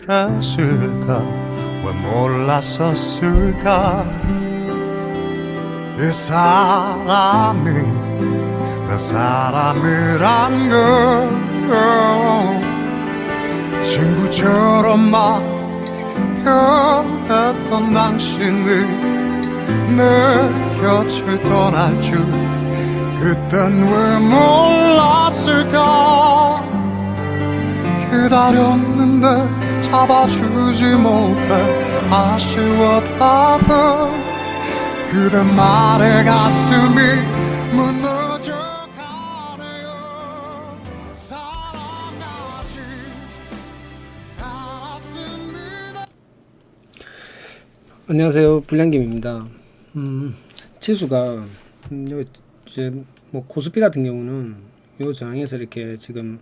그랬을까 왜 몰랐었을까 이 사람이 내 사람이란 걸 친구처럼 맡겨했던 당신이 내 곁을 떠날 줄 그땐 왜 몰랐을까 기다렸는데 잡아주지 못해 아쉬웠다던 그대 말에 가슴이 무너져 가네요 사랑하지 않았습니다. 안녕하세요, 불량김입니다. 지수가 이제 뭐 코스피 같은 경우는 요 저항에서 이렇게 지금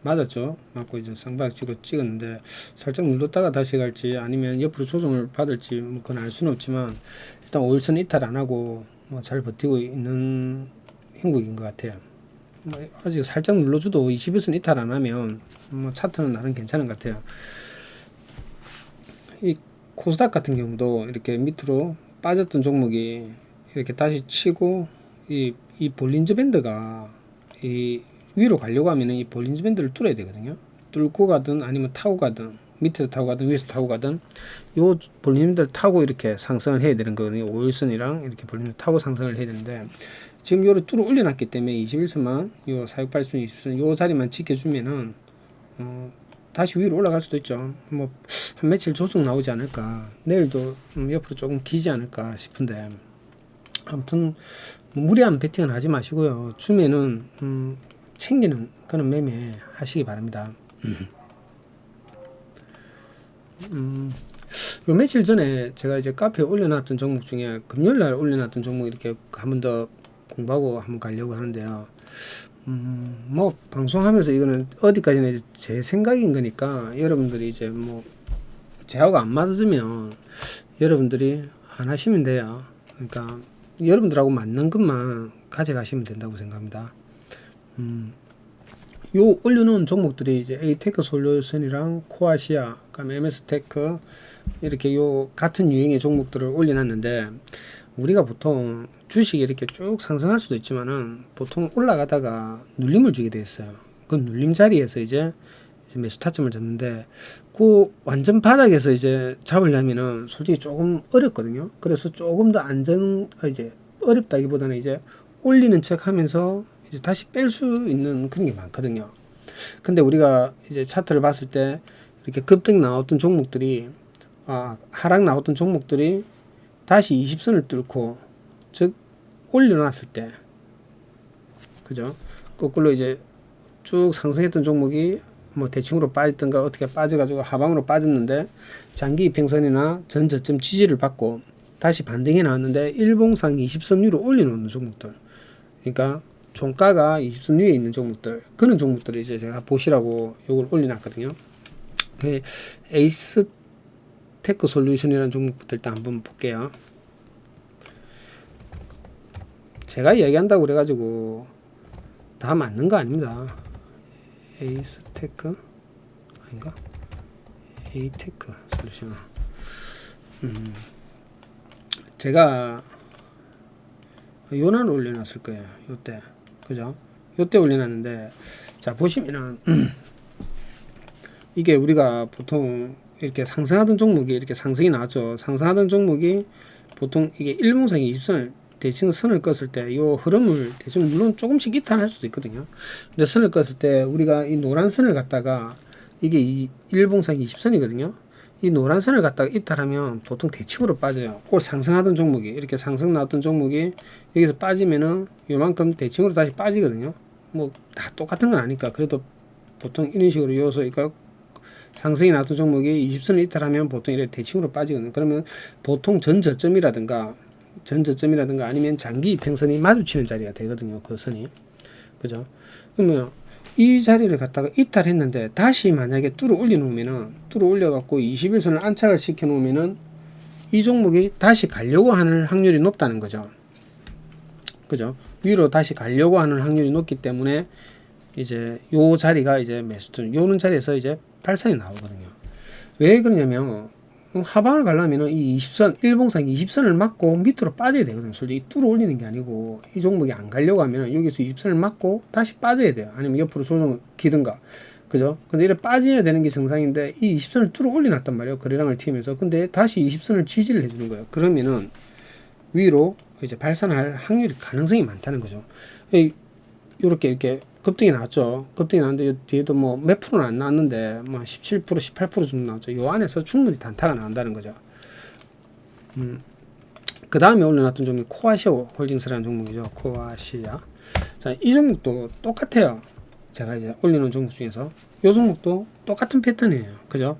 맞았죠. 맞고 이제 쌍바닥 찍었는데 살짝 눌렀다가 다시 갈지 아니면 옆으로 조정을 받을지 뭐 그건 알 수는 없지만 일단 5일선 이탈 안 하고 뭐 잘 버티고 있는 형국인 것 같아요. 뭐 아직 살짝 눌러줘도 21선 이탈 안 하면 뭐 차트는 나름 괜찮은 것 같아요. 이 코스닥 같은 경우도 이렇게 밑으로 빠졌던 종목이 이렇게 다시 치고 이 볼린저 밴드가 이 위로 가려고 하면은 이 볼린저 밴드를 뚫어야 되거든요. 뚫고 가든 아니면 타고 가든 밑에서 타고 가든 위에서 타고 가든 요 볼린저 밴드를 타고 이렇게 상승을 해야 되는 거거든요. 5일선이랑 이렇게 볼린저 타고 상승을 해야 되는데 지금 요를 뚫어 올려놨기 때문에 21선만 요 468선 20선 요 자리만 지켜주면은 다시 위로 올라갈 수도 있죠. 뭐 한 며칠 조정 나오지 않을까. 내일도 옆으로 조금 기지 않을까 싶은데 아무튼 무리한 베팅은 하지 마시고요. 주면은 챙기는 그런 매매 하시기 바랍니다. 요 며칠 전에 제가 이제 카페에 올려놨던 종목 중에 금요일날 올려놨던 종목 이렇게 한 번 더 공부하고 한번 가려고 하는데요. 뭐 방송하면서 이거는 어디까지나 이제 제 생각인 거니까 여러분들이 이제 뭐 제하고 안 맞으면 여러분들이 안 하시면 돼요. 그러니까 여러분들하고 맞는 것만 가져가시면 된다고 생각합니다. 요 올려놓은 종목들이 이제 에이테크 솔루션이랑 코아시아, 그다음에 MS테크 이렇게 요 같은 유행의 종목들을 올려놨는데 우리가 보통 주식이 이렇게 쭉 상승할 수도 있지만은 보통 올라가다가 눌림을 주게 돼 있어요. 그 눌림 자리에서 이제 매수 타점을 잡는데 그 완전 바닥에서 이제 잡으려면은 솔직히 조금 어렵거든요. 그래서 조금 더 이제 어렵다기보다는 이제 올리는 척 하면서 이제 다시 뺄 수 있는 그런 게 많거든요. 근데 우리가 이제 차트를 봤을 때 이렇게 급등 나왔던 종목들이 하락 나왔던 종목들이 다시 20선을 뚫고 즉 올려놨을 때 그죠? 거꾸로 이제 쭉 상승했던 종목이 뭐 대칭으로 빠졌던가 어떻게 빠져가지고 하방으로 빠졌는데 장기 이평선이나 전 저점 지지를 받고 다시 반등해 나왔는데 일봉상 20선 위로 올려놓는 종목들, 그러니까 종가가 20선 위에 있는 종목들, 그런 종목들을 이제 제가 보시라고 요걸 올려놨거든요. 에이스 테크 솔루션이라는 종목부터 일단 한번 볼게요. 제가 이야기한다고 그래가지고 다 맞는 거 아닙니다. 에이스테크 아닌가? 에이테크 솔루션. 제가 요날 올려놨을 거예요. 요때 그죠? 요때 올려놨는데 자 보시면은 이게 우리가 보통 이렇게 상승하던 종목이 이렇게 상승이 나왔죠. 상승하던 종목이 보통 이게 일봉상 20선을 대칭 선을 껐을 때 이 흐름을 대충 물론 조금씩 이탈할 수도 있거든요. 근데 선을 껐을 때 우리가 이 노란 선을 갖다가 이게 이 일봉상 20선이거든요. 이 노란 선을 갖다가 이탈하면 보통 대칭으로 빠져요. 꼭 상승하던 종목이 이렇게 상승 나왔던 종목이 여기서 빠지면은 요만큼 대칭으로 다시 빠지거든요. 뭐 다 똑같은 건 아니까 그래도 보통 이런 식으로 요소 그러니까 상승이 나왔던 종목이 20선을 이탈하면 보통 이렇게 대칭으로 빠지거든요. 그러면 보통 전 저점이라든가 아니면 장기 이평선이 마주치는 자리가 되거든요. 그 선이. 그죠? 그러면 이 자리를 갖다가 이탈했는데 다시 만약에 뚫어 올려갖고 21선을 안착을 시켜 놓으면은 이 종목이 다시 가려고 하는 확률이 높다는 거죠. 그죠? 위로 다시 가려고 하는 확률이 높기 때문에 이제 요 자리가 이제 매수점, 요는 자리에서 이제 발산이 나오거든요. 왜 그러냐면 하방을 가려면 이 20선, 일봉상 20선을 맞고 밑으로 빠져야 되거든요. 솔직히 뚫어 올리는 게 아니고 이 종목이 안 가려고 하면 여기서 20선을 맞고 다시 빠져야 돼요. 아니면 옆으로 조정을 기든가. 그죠? 근데 이렇게 빠져야 되는 게 정상인데 이 20선을 뚫어 올려놨단 말이에요. 거래량을 튀면서. 근데 다시 20선을 지지를 해주는 거예요. 그러면은 위로 이제 발산할 확률이 가능성이 많다는 거죠. 이렇게 이렇게 급등이 나왔죠. 급등이 나왔는데 뒤에도 뭐 몇 프로는 안 나왔는데 뭐 17%, 18% 정도 나왔죠. 요 안에서 충분히 단타가 나온다는 거죠. 그 다음에 올려놨던 종목이 코아시아 홀딩스라는 종목이죠. 코아시아. 자, 이 종목도 똑같아요. 제가 이제 올려놓은 종목 중에서 요 종목도 똑같은 패턴이에요. 그죠?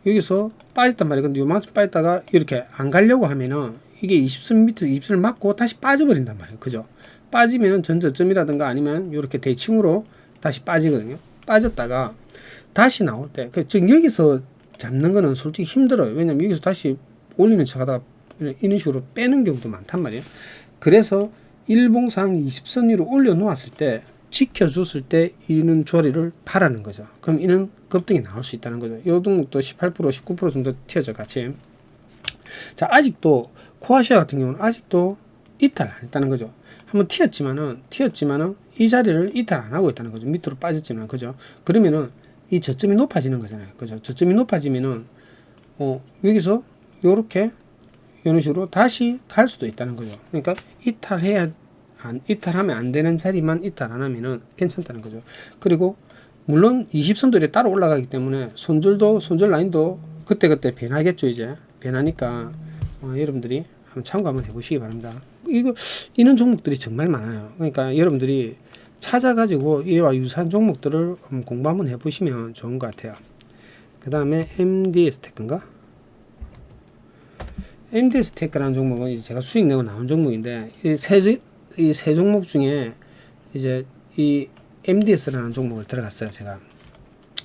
여기서 빠졌단 말이에요. 근데 요만큼 빠졌다가 이렇게 안 가려고 하면은 이게 20선 밑에 20선을 맞고 다시 빠져버린단 말이에요. 그죠? 빠지면은 전저점이라든가 아니면 이렇게 대칭으로 다시 빠지거든요. 빠졌다가 다시 나올 때, 즉 여기서 잡는 거는 솔직히 힘들어요. 왜냐면 여기서 다시 올리는 척 하다가 이런 식으로 빼는 경우도 많단 말이에요. 그래서 일봉상 20선 위로 올려놓았을 때 지켜줬을 때 이는 조리를 바라는 거죠. 그럼 이는 급등이 나올 수 있다는 거죠. 이 종목도 18%, 19% 정도 튀어져 같이. 자, 아직도 코아시아 같은 경우는 아직도 이탈 안 했다는 거죠. 한번 튀었지만은 이 자리를 이탈 안 하고 있다는 거죠. 밑으로 빠졌지만, 그죠? 그러면은 이 저점이 높아지는 거잖아요. 그죠? 저점이 높아지면은 여기서 요렇게 이런 식으로 다시 갈 수도 있다는 거죠. 그러니까 이탈하면 안 되는 자리만 이탈 안 하면은 괜찮다는 거죠. 그리고 물론 20선도 이렇게 따로 올라가기 때문에 손절 라인도 그때그때 변하겠죠. 이제 변하니까 여러분들이 한번 참고 한번 해보시기 바랍니다. 이런 종목들이 정말 많아요. 그러니까 여러분들이 찾아가지고 이와 유사한 종목들을 공부 한번 해보시면 좋은 것 같아요. 그 다음에 MDS테크인가? MDS테크라는 종목은 이제 제가 수익 내고 나온 종목인데 이 세 종목 중에 이제 이 MDS라는 종목을 들어갔어요. 제가.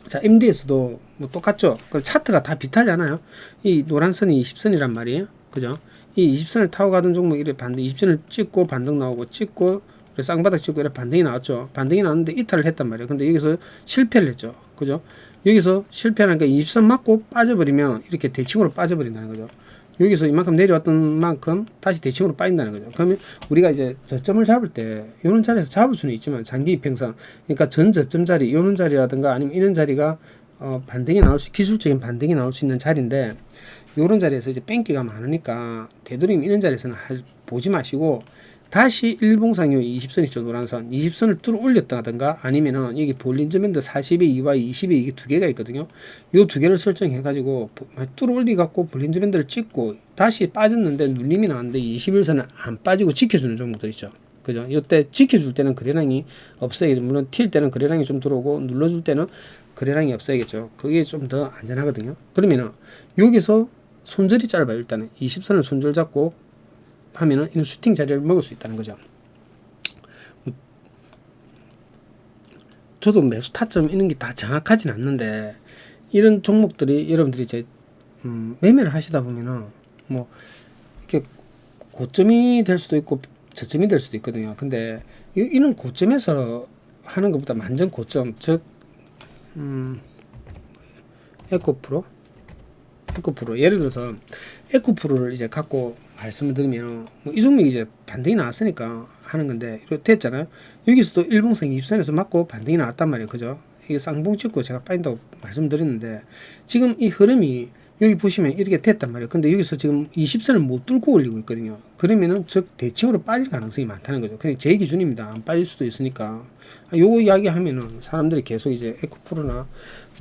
자, MDS도 뭐 똑같죠. 그 차트가 다 비슷하잖아요. 이 노란 선이 20선이란 말이에요. 그죠? 이 20선을 타고 가던 종목이 이렇게 20선을 찍고 반등 나오고 찍고 쌍바닥 찍고 이렇게 반등이 나왔죠. 반등이 나왔는데 이탈을 했단 말이에요. 근데 여기서 실패를 했죠. 그죠? 여기서 실패하니까 20선 맞고 빠져버리면 이렇게 대칭으로 빠져버린다는 거죠. 여기서 이만큼 내려왔던 만큼 다시 대칭으로 빠진다는 거죠. 그러면 우리가 이제 저점을 잡을 때 이런 자리에서 잡을 수는 있지만 장기 이평선, 그러니까 전 저점 자리, 이런 자리라든가 아니면 이런 자리가 반등이 나올 수, 기술적인 반등이 나올 수 있는 자리인데 이런 자리에서 이제 뺑기가 많으니까 되도록이면 이런 자리에서는 보지 마시고 다시 일봉상요 20선 있죠. 노란선 20선을 뚫어 올렸다든가 아니면은 여기 볼린저 밴드 40의 2와 20의 이게 두 개가 있거든요. 요 두 개를 설정해 가지고 뚫어 올리 갖고 볼린저 밴드를 찍고 다시 빠졌는데 눌림이 나왔는데 21선은 안 빠지고 지켜주는 종목들 있죠. 그죠? 이때 지켜줄 때는 거래량이 없어야겠죠. 물론 튈 때는 거래량이 좀 들어오고 눌러줄 때는 거래량이 없어야겠죠. 그게 좀 더 안전하거든요. 그러면은 여기서 손절이 짧아요. 일단은 20선을 손절 잡고 하면은 이런 슈팅 자리를 먹을 수 있다는 거죠. 저도 매수 타점 이런 게 다 정확하진 않는데 이런 종목들이 여러분들이 이제 매매를 하시다 보면은 뭐 이렇게 고점이 될 수도 있고 저점이 될 수도 있거든요. 근데 이런 고점에서 하는 것보다 완전 고점, 즉 에코프로 예를 들어서 에코프로를 이제 갖고 말씀을 드리면 이 종목이 이제 반등이 나왔으니까 하는 건데 이렇게 됐잖아요. 여기서도 일봉상 20선에서 맞고 반등이 나왔단 말이에요. 그죠? 이게 쌍봉 찍고 제가 빠진다고 말씀드렸는데 지금 이 흐름이 여기 보시면 이렇게 됐단 말이에요. 근데 여기서 지금 20선을 못 뚫고 올리고 있거든요. 그러면은 즉 대칭으로 빠질 가능성이 많다는 거죠. 그냥 제 기준입니다. 안 빠질 수도 있으니까 요거 이야기하면은 사람들이 계속 이제 에코프로나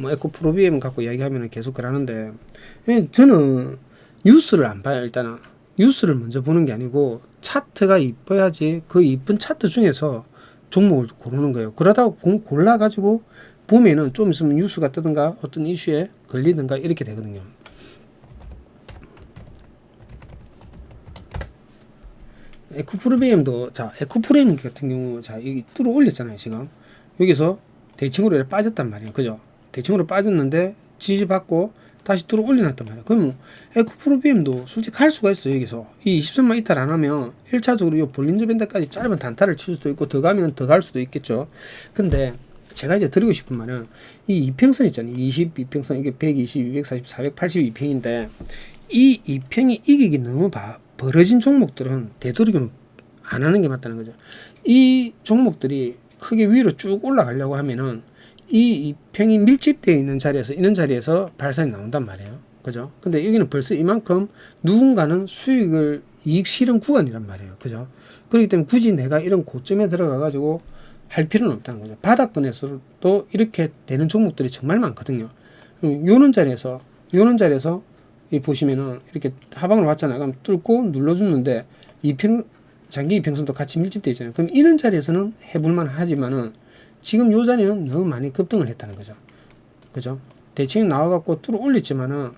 뭐 에코프로비엠 갖고 이야기하면은 계속 그러는데 저는 뉴스를 안 봐요. 일단은 뉴스를 먼저 보는 게 아니고 차트가 이뻐야지 그 이쁜 차트 중에서 종목을 고르는 거예요. 그러다가 골라가지고 보면은 좀 있으면 뉴스가 뜨든가 어떤 이슈에 걸리든가 이렇게 되거든요. 에코프로비엠도 에코프로비엠 같은 경우 여기 뚫어 올렸잖아요. 지금 여기서 대칭으로 이렇게 빠졌단 말이에요. 그죠? 대칭으로 빠졌는데 지지받고 다시 뚫어 올려놨단 말이에요. 그럼 에코프로비엠도 솔직히 할 수가 있어요. 여기서 이 20선만 이탈 안 하면 1차적으로 이 볼린저 밴드까지 짧은 단타를 칠 수도 있고 더 가면 더 갈 수도 있겠죠. 근데 제가 이제 드리고 싶은 말은 이 이평선 있잖아요. 22평선 이게 120, 240, 482평인데 이 이평이 이기기 너무 벌어진 종목들은 되도록이면 안 하는 게 맞다는 거죠. 이 종목들이 크게 위로 쭉 올라가려고 하면은 이 이평이 밀집되어 있는 자리에서 이런 자리에서 발산이 나온단 말이에요. 그죠? 근데 여기는 벌써 이만큼 누군가는 수익을 이익 실현 구간이란 말이에요. 그죠? 그렇기 때문에 굳이 내가 이런 고점에 들어가 가지고 할 필요는 없다는 거죠. 바닥권에서도 이렇게 되는 종목들이 정말 많거든요. 요런 자리에서 이 보시면은 이렇게 하방으로 왔잖아요. 그럼 뚫고 눌러주는데 장기 이평선도 같이 밀집되어 있잖아요. 그럼 이런 자리에서는 해볼만 하지만은 지금 요 자리는 너무 많이 급등을 했다는 거죠. 그죠? 대칭이 나와갖고 뚫어 올렸지만은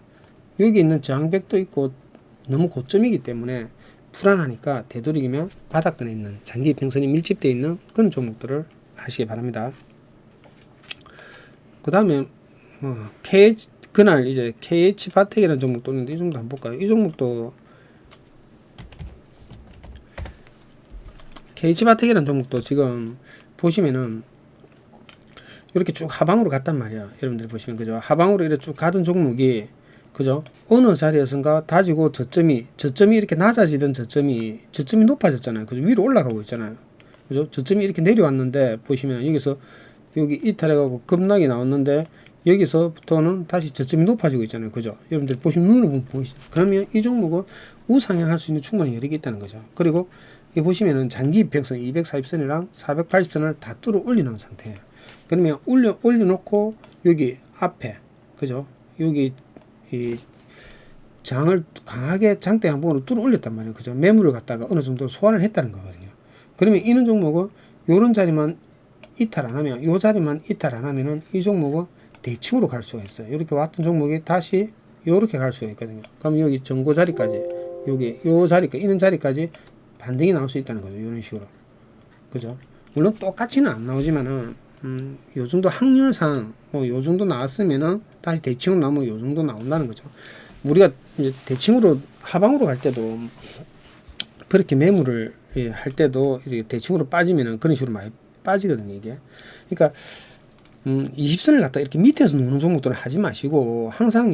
여기 있는 저항백도 있고 너무 고점이기 때문에 불안하니까 되도록이면 바닥권에 있는 장기 이평선이 밀집되어 있는 그런 종목들을 하시기 바랍니다. 그 다음에 그날 이제 KH바텍이라는 종목도 있는데 이 종목도 한번 볼까요? 이 종목도 KH바텍이라는 종목도 지금 보시면은 이렇게 쭉 하방으로 갔단 말이야. 여러분들 보시면 그죠? 하방으로 이렇게 쭉 가던 종목이 그죠? 어느 자리에선가 다지고 저점이 이렇게 낮아지던 저점이 높아졌잖아요. 그죠? 위로 올라가고 있잖아요. 그죠? 저점이 이렇게 내려왔는데 보시면 여기서 여기 이탈해가고 급락이 나왔는데 여기서부터는 다시 저점이 높아지고 있잖아요. 그죠? 여러분들 보시면 눈으로 보면 보이시죠? 그러면 이 종목은 우상향할 수 있는 충분히 여력이 있다는 거죠. 그리고 여기 보시면은 장기 이평선 240선이랑 480선을 다 뚫어 올리는 상태예요. 그러면 올려놓고 여기 앞에 그죠? 여기 이 장을 강하게 장대 양봉으로 뚫어 올렸단 말이에요. 그죠? 매물을 갖다가 어느 정도 소화를 했다는 거거든요. 그러면 이런 종목은 요런 자리만 이탈 안 하면 요 자리만 이탈 안 하면은 이 종목은 대칭으로 갈 수가 있어요. 이렇게 왔던 종목이 다시 요렇게 갈 수가 있거든요. 그럼 여기 전고 자리까지 여기 요 자리까지 이런 자리까지 반등이 나올 수 있다는 거죠. 이런 식으로. 그죠? 물론 똑같이는 안 나오지만은 요 정도 확률상 요 정도 나왔으면은 다시 대칭으로 나오면 요 정도 나온다는 거죠. 우리가 이제 대칭으로 하방으로 갈 때도 그렇게 매물을 할 때도 이제 대칭으로 빠지면은 그런 식으로 많이 빠지거든요, 이게. 그러니까 20선을 갖다 이렇게 밑에서 노는 종목들은 하지 마시고 항상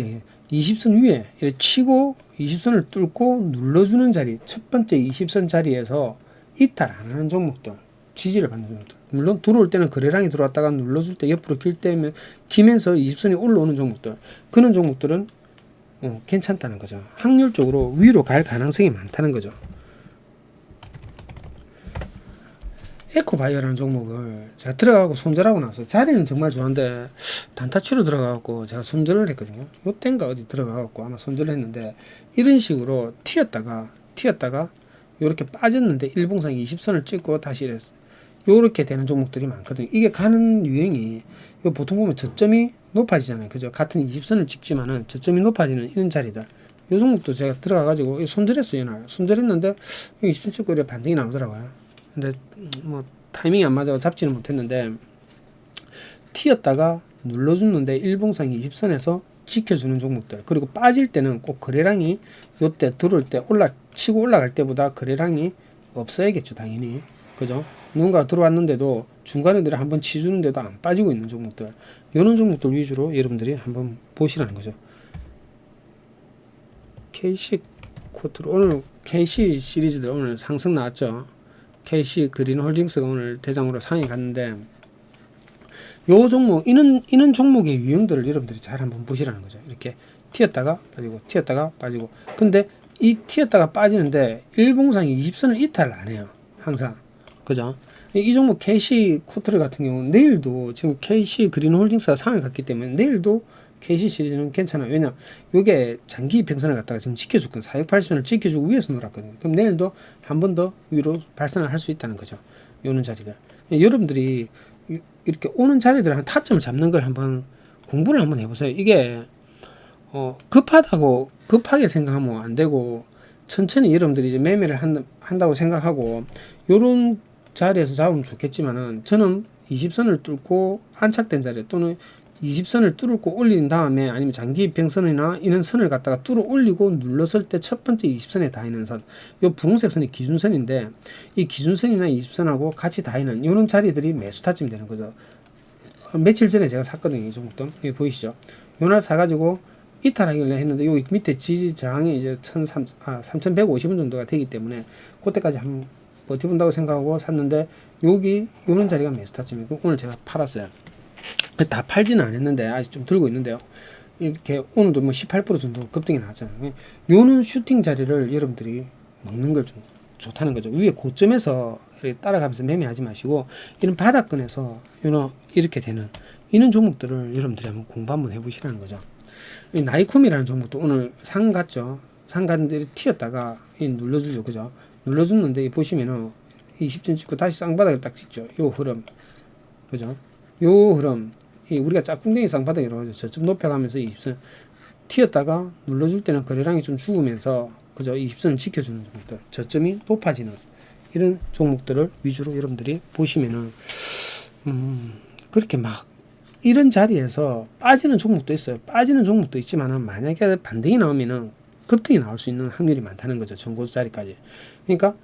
20선 위에 이렇게 치고 20선을 뚫고 눌러주는 자리, 첫 번째 20선 자리에서 이탈 안 하는 종목들, 지지를 받는 종목들. 물론 들어올 때는 거래량이 들어왔다가 눌러줄 때 옆으로 길 때면 기면서 20선이 올라오는 종목들, 그런 종목들은 괜찮다는 거죠. 확률적으로 위로 갈 가능성이 많다는 거죠. 에코바이오라는 종목을 제가 들어가고 손절하고 나서 자리는 정말 좋은데 단타치로 들어가고 제가 손절을 했거든요. 요땐가 어디 들어가고 아마 손절을 했는데 이런 식으로 튀었다가 요렇게 빠졌는데 일봉상 20선을 찍고 다시 이랬어요. 요렇게 되는 종목들이 많거든요. 이게 가는 유행이 보통 보면 저점이 높아지잖아요. 그죠? 같은 20선을 찍지만은 저점이 높아지는 이런 자리들. 요 종목도 제가 들어가가지고 손절했어요. 이날 손절했는데 20선 찍고 이렇게 반등이 나오더라고요. 근데 뭐 타이밍이 안 맞아서 잡지는 못했는데 튀었다가 눌러줬는데 일봉상 20선에서 지켜주는 종목들, 그리고 빠질 때는 꼭 거래량이 요때 들어올 때 치고 올라갈 때보다 거래량이 없어야겠죠, 당연히. 그죠? 누군가 들어왔는데도 중간에 들어 한번 치주는데도 안 빠지고 있는 종목들, 이런 종목들 위주로 여러분들이 한번 보시라는 거죠. KC 코트로 오늘 KC 시리즈들 오늘 상승 나왔죠. KC 그린홀딩스가 오늘 대장으로 상위 갔는데 요 종목 이런 종목의 유형들을 여러분들이 잘 한번 보시라는 거죠. 이렇게 튀었다가 빠지고 근데 이 튀었다가 빠지는데 일봉상이 20선을 이탈을 안 해요. 항상. 그죠? 이 종목 KC 코트를 같은 경우는 내일도 지금 KC 그린홀딩스가 상위 갔기 때문에 내일도 KC 시리즈는 괜찮아요. 왜냐, 요게 장기 이평선을 갖다가 지금 지켜줬거든요. 480선을 지켜주고 위에서 놀았거든요. 그럼 내일도 한 번 더 위로 발산을 할 수 있다는 거죠. 요는 자리를. 여러분들이 이렇게 오는 자리들 한 타점을 잡는 걸 한번 공부를 한번 해보세요. 이게, 급하게 생각하면 안 되고, 천천히 여러분들이 이제 매매를 한다고 생각하고, 요런 자리에서 잡으면 좋겠지만은, 저는 20선을 뚫고 안착된 자리 또는 20선을 뚫고 올린 다음에 아니면 장기 이평선이나 이런 선을 갖다가 뚫어 올리고 눌렀을 때 첫 번째 20선에 닿는 선, 요 분홍색 선이 기준선인데 이 기준선이나 20선하고 같이 닿는 이런 자리들이 매수 타점이 되는 거죠. 며칠 전에 제가 샀거든요. 이 종목도. 여기 보이시죠? 요날 사가지고 이탈하길래 했는데 여기 밑에 지지 저항이 이제 3,150원 정도가 되기 때문에 그때까지 한번 버텨본다고 생각하고 샀는데 여기 요런 자리가 매수 타점이고 오늘 제가 팔았어요. 다 팔지는 않았는데 아직 좀 들고 있는데요. 이렇게 오늘도 뭐 18% 정도 급등이 나왔잖아요. 요는 슈팅 자리를 여러분들이 먹는 걸 좀 좋다는 거죠. 위에 고점에서 따라가면서 매매하지 마시고 이런 바닥권에서 이렇게 되는 이런 종목들을 여러분들이 한번 공부 한번 해보시라는 거죠. 이 나이콤이라는 종목도 오늘 상 갔죠. 상 갔는데 튀었다가 눌러주죠. 그죠? 눌러줬는데 보시면은 20전 찍고 다시 쌍바닥을 딱 찍죠. 요 흐름. 그죠? 요 흐름. 우리가 짝꿍댕이 쌍바닥이라고 하죠. 저점 높여가면서 20선 튀었다가 눌러줄 때는 거래량이 좀 죽으면서 그죠? 20선을 지켜주는 종목들. 저점이 높아지는 이런 종목들을 위주로 여러분들이 보시면은 그렇게 막 이런 자리에서 빠지는 종목도 있어요. 빠지는 종목도 있지만은 만약에 반등이 나오면은 급등이 나올 수 있는 확률이 많다는 거죠. 전고수 자리까지. 그러니까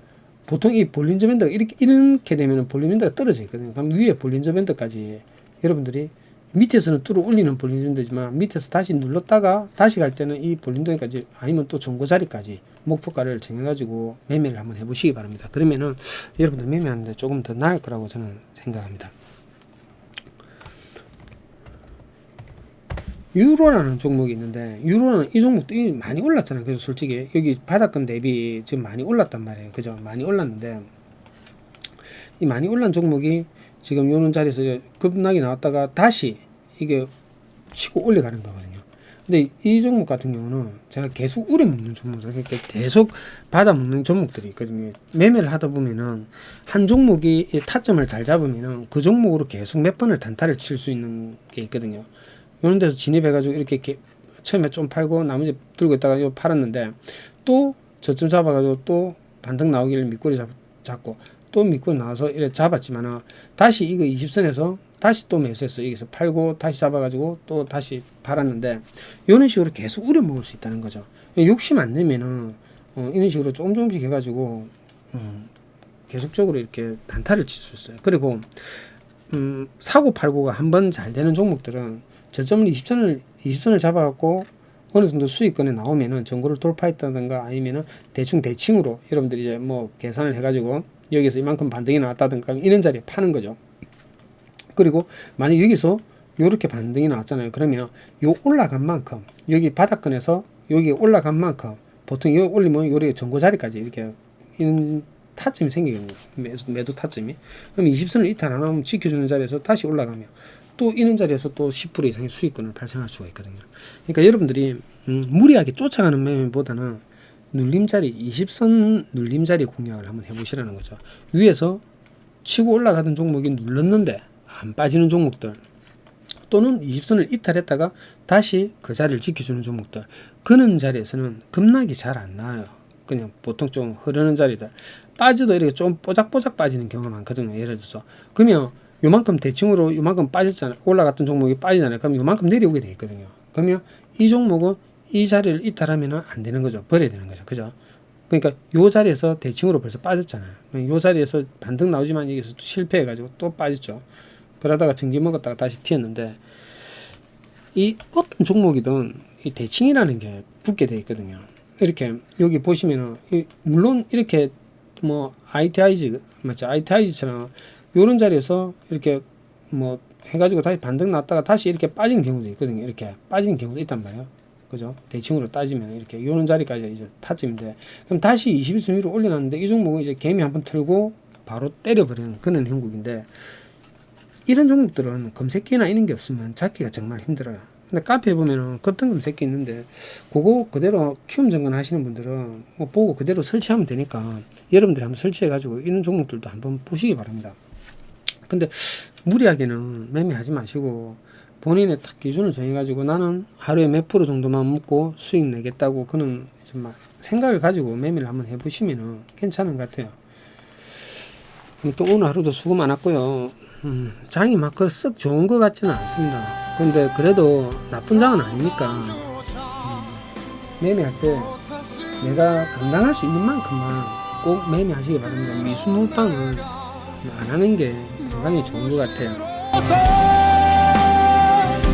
보통 이 볼린저 밴드가 이렇게 되면은 볼린저 밴드가 떨어져 있거든요. 그럼 위에 볼린저 밴드까지 여러분들이 밑에서는 뚫어 올리는 볼린저 밴드지만 밑에서 다시 눌렀다가 다시 갈 때는 이 볼린저 밴드까지 아니면 또 전고 자리까지 목표가를 정해가지고 매매를 한번 해보시기 바랍니다. 그러면은 여러분들 매매하는데 조금 더 나을 거라고 저는 생각합니다. 유로라는 종목이 있는데 유로는 이 종목도 많이 올랐잖아요. 그래서 솔직히 여기 바닥권 대비 지금 많이 올랐단 말이에요. 그죠? 많이 올랐는데 이 많이 올란 종목이 지금 요런 자리에서 급락이 나왔다가 다시 이게 치고 올라가는 거거든요. 근데 이 종목 같은 경우는 제가 계속 우려먹는 종목들, 그러니까 계속 받아먹는 종목들이 있거든요. 매매를 하다 보면은 한 종목이 타점을 잘 잡으면은 그 종목으로 계속 몇 번을 단타를 칠 수 있는 게 있거든요. 이런 데서 진입해가지고 이렇게 처음에 좀 팔고 나머지 들고 있다가 요 팔았는데 또 저점 잡아가지고 또 반등 나오기를 밑꼬리 잡고 또 밑꼬리 나와서 이렇게 잡았지만은 다시 이거 20선에서 다시 또 매수해서 여기서 팔고 다시 잡아가지고 또 다시 팔았는데 이런 식으로 계속 우려먹을 수 있다는 거죠. 욕심 안 내면은 이런 식으로 조금씩 해가지고 계속적으로 이렇게 단타를 칠 수 있어요. 그리고 사고 팔고가 한번 잘 되는 종목들은 저점을 20선을 잡아갖고 어느 정도 수익권에 나오면은 전고를 돌파했다든가 아니면은 대칭으로 여러분들이 이제 뭐 계산을 해가지고 여기서 이만큼 반등이 나왔다든가 이런 자리에 파는 거죠. 그리고 만약 여기서 요렇게 반등이 나왔잖아요. 그러면 요 올라간 만큼 여기 바닥권에서 여기 올라간 만큼 보통 여기 올리면 요리 전고 자리까지 이렇게 이런 타점이 생기거든요. 매도 타점이. 그럼 20선을 이탈 안 하면 지켜주는 자리에서 다시 올라가면 또 이런 자리에서 또 10% 이상의 수익권을 발생할 수가 있거든요. 그러니까 여러분들이 무리하게 쫓아가는 매매보다는 눌림자리 20선 눌림자리 공략을 한번 해보시라는 거죠. 위에서 치고 올라가던 종목이 눌렀는데 안 빠지는 종목들 또는 20선을 이탈했다가 다시 그 자리를 지켜주는 종목들 그런 자리에서는 급락이 잘 안 나와요. 그냥 보통 좀 흐르는 자리들 빠져도 이렇게 좀 뽀작뽀작 빠지는 경우가 많거든요. 예를 들어서 그러면 요만큼 대칭으로 요만큼 빠졌잖아요. 올라갔던 종목이 빠지잖아요. 그럼 요만큼 내려오게 돼 있거든요. 그러면 이 종목은 이 자리를 이탈하면 안 되는 거죠. 버려야 되는 거죠. 그죠? 그러니까 요 자리에서 대칭으로 벌써 빠졌잖아요. 요 자리에서 반등 나오지만 여기서 또 실패해가지고 또 빠졌죠. 그러다가 정지 먹었다가 다시 튀었는데 이 어떤 종목이든 이 대칭이라는 게 붙게 돼 있거든요. 이렇게 여기 보시면은 물론 이렇게 뭐 ITIG 맞죠? ITIG처럼 요런 자리에서 이렇게 뭐 해가지고 다시 반등 났다가 다시 이렇게 빠지는 경우도 있거든요. 이렇게 빠지는 경우도 있단 말이에요. 그죠? 대칭으로 따지면 이렇게 요런 자리까지 이제 타점인데 그럼 다시 21선 위로 올려놨는데 이 종목은 이제 개미 한번 틀고 바로 때려버리는 그런 형국인데 이런 종목들은 검색기나 이런 게 없으면 잡기가 정말 힘들어요. 근데 카페에 보면은 급등 검색기 있는데 그거 그대로 키움 정관 하시는 분들은 뭐 보고 그대로 설치하면 되니까 여러분들이 한번 설치해 가지고 이런 종목들도 한번 보시기 바랍니다. 근데 무리하게는 매매하지 마시고 본인의 딱 기준을 정해 가지고 나는 하루에 몇 프로 정도만 먹고 수익 내겠다고 그런 정말 생각을 가지고 매매를 한번 해보시면은 괜찮은 것 같아요. 또 오늘 하루도 수고 많았고요. 장이 막 썩 좋은 것 같지는 않습니다. 근데 그래도 나쁜 장은 아니니까 매매할 때 내가 감당할 수 있는 만큼만 꼭 매매하시기 바랍니다. 미수몰빵은 안 하는 게 건강에 좋은 것 같아요.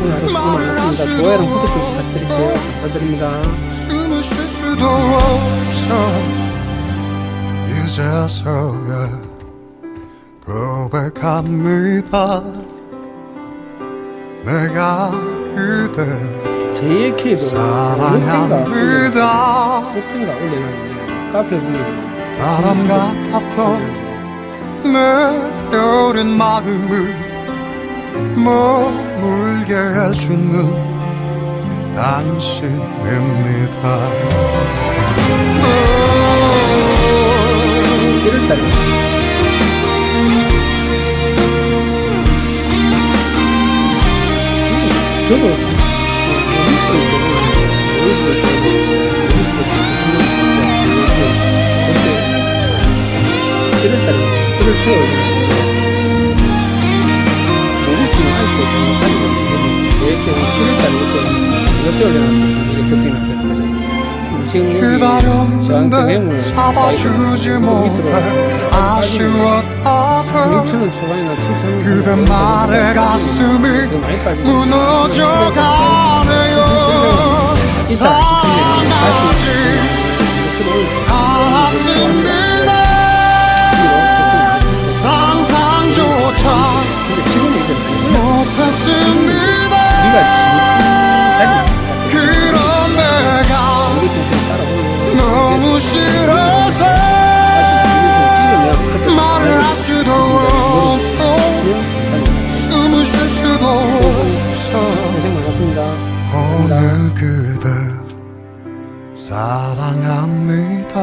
오늘 하루 수고 많았습니다. 좋아요랑 구독 좀 부탁드릴게요. 감사드립니다. 숨을 쉴 수도 없어 이제서야 고백합니다 내가 그대 JAK도 사랑합니다 롯데인가 올려놨는데 카페 보면 바람 같았던 내 여린 마음을 머물게 해주는 당신입니다 1월달에 저도 기다렸는데 잡아주지 못해 아쉬웠다던 그대 말에 가슴이 무너져가네요 사랑하지 않았습니다 상상조차 못했습니다 그런 내가 너무 싫어서 말을 할 수도 없고 숨을 쉴 수도 없어 고생 많았습니다. 오늘 그대 사랑합니다